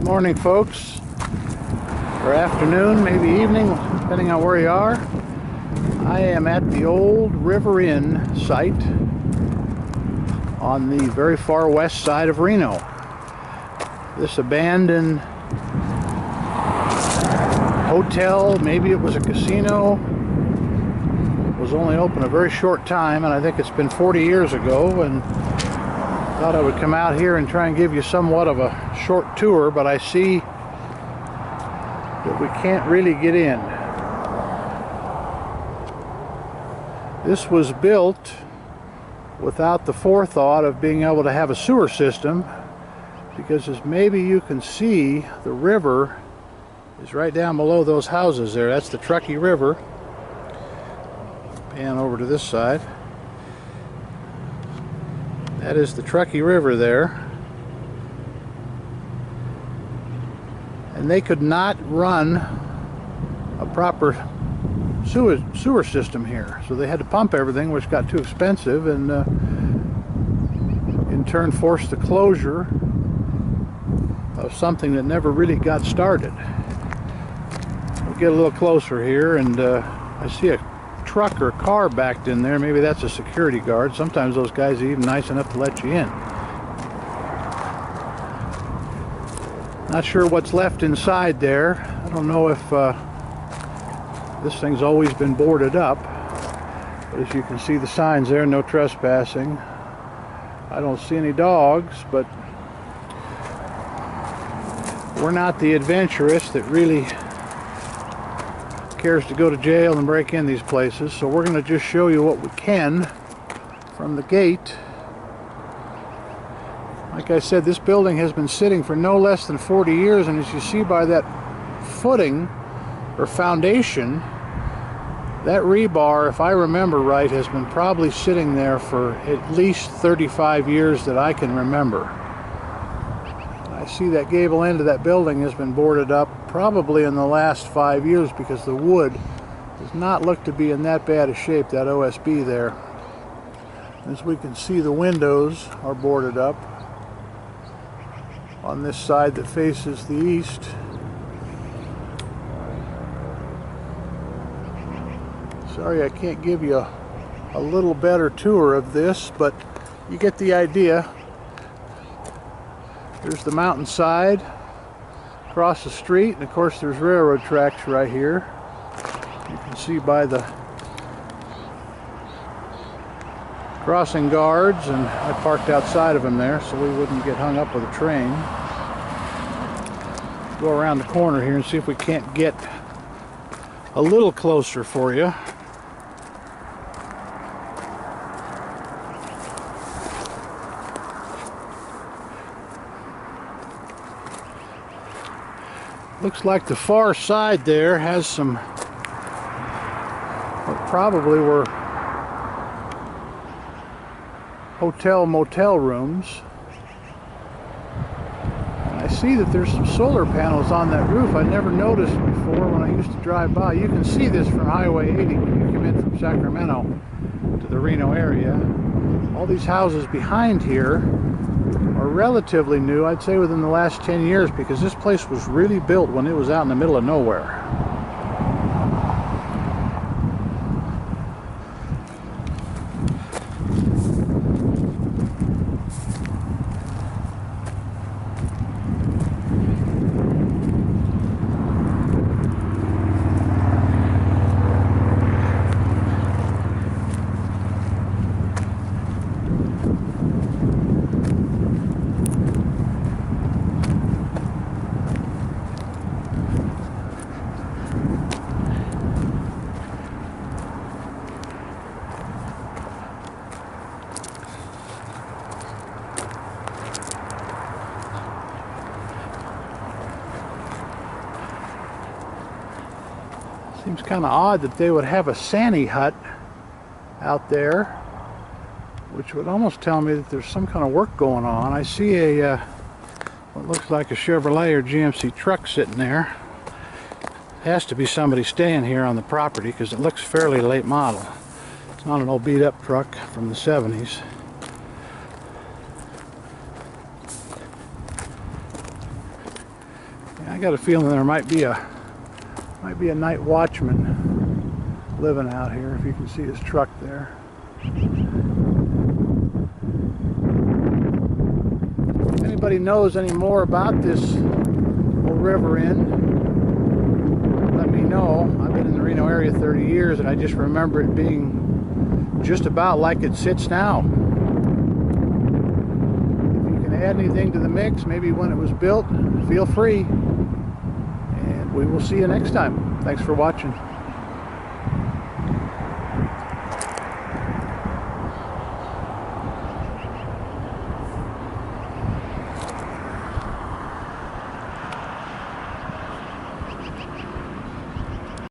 Morning, folks, or afternoon, maybe evening, depending on where you are. I am at the old River Inn site on the very far west side of Reno. This abandoned hotel, maybe it was a casino, was only open a very short time, and I think it's been 40 years ago, and thought I would come out here and try and give you somewhat of a short tour, but I see that we can't really get in. This was built without the forethought of being able to have a sewer system, because as maybe you can see, the river is right down below those houses there. That's the Truckee River. Pan over to this side. That is the Truckee River there. And they could not run a proper sewer system here. So they had to pump everything, which got too expensive, and in turn forced the closure of something that never really got started. We'll get a little closer here, and I see a truck or car backed in there. Maybe that's a security guard. Sometimes those guys are even nice enough to let you in. Not sure what's left inside there. I don't know if this thing's always been boarded up, but as you can see the signs there, no trespassing. I don't see any dogs, but we're not the adventurous that really cares to go to jail and break in these places, so we're going to just show you what we can from the gate. Like I said, this building has been sitting for no less than 40 years, and as you see by that footing or foundation, that rebar, if I remember right, has been probably sitting there for at least 35 years that I can remember. I see that gable end of that building has been boarded up probably in the last 5 years, because the wood does not look to be in that bad a shape, that OSB there. As we can see, the windows are boarded up on this side that faces the east. Sorry I can't give you a little better tour of this, but you get the idea. There's the mountainside across the street, and of course there's railroad tracks right here. You can see by the crossing guards, and I parked outside of them there so we wouldn't get hung up with a train. Go around the corner here and see if we can't get a little closer for you. Looks like the far side there has some what probably were hotel motel rooms. And I see that there's some solar panels on that roof I never noticed before when I used to drive by. You can see this from Highway 80 when you come in from Sacramento to the Reno area. All these houses behind here are relatively new, I'd say within the last 10 years, because this place was really built when it was out in the middle of nowhere. Seems kind of odd that they would have a Sani hut out there, which would almost tell me that there's some kind of work going on. I see a what looks like a Chevrolet or GMC truck sitting there. Has to be somebody staying here on the property because it looks fairly late model. It's not an old beat up truck from the 70s. I got a feeling there might be a night watchman living out here, if you can see his truck there. If anybody knows any more about this old river inn, let me know. I've been in the Reno area 30 years and I just remember it being just about like it sits now. If you can add anything to the mix, maybe when it was built, feel free. And we will see you next time. Thanks for watching.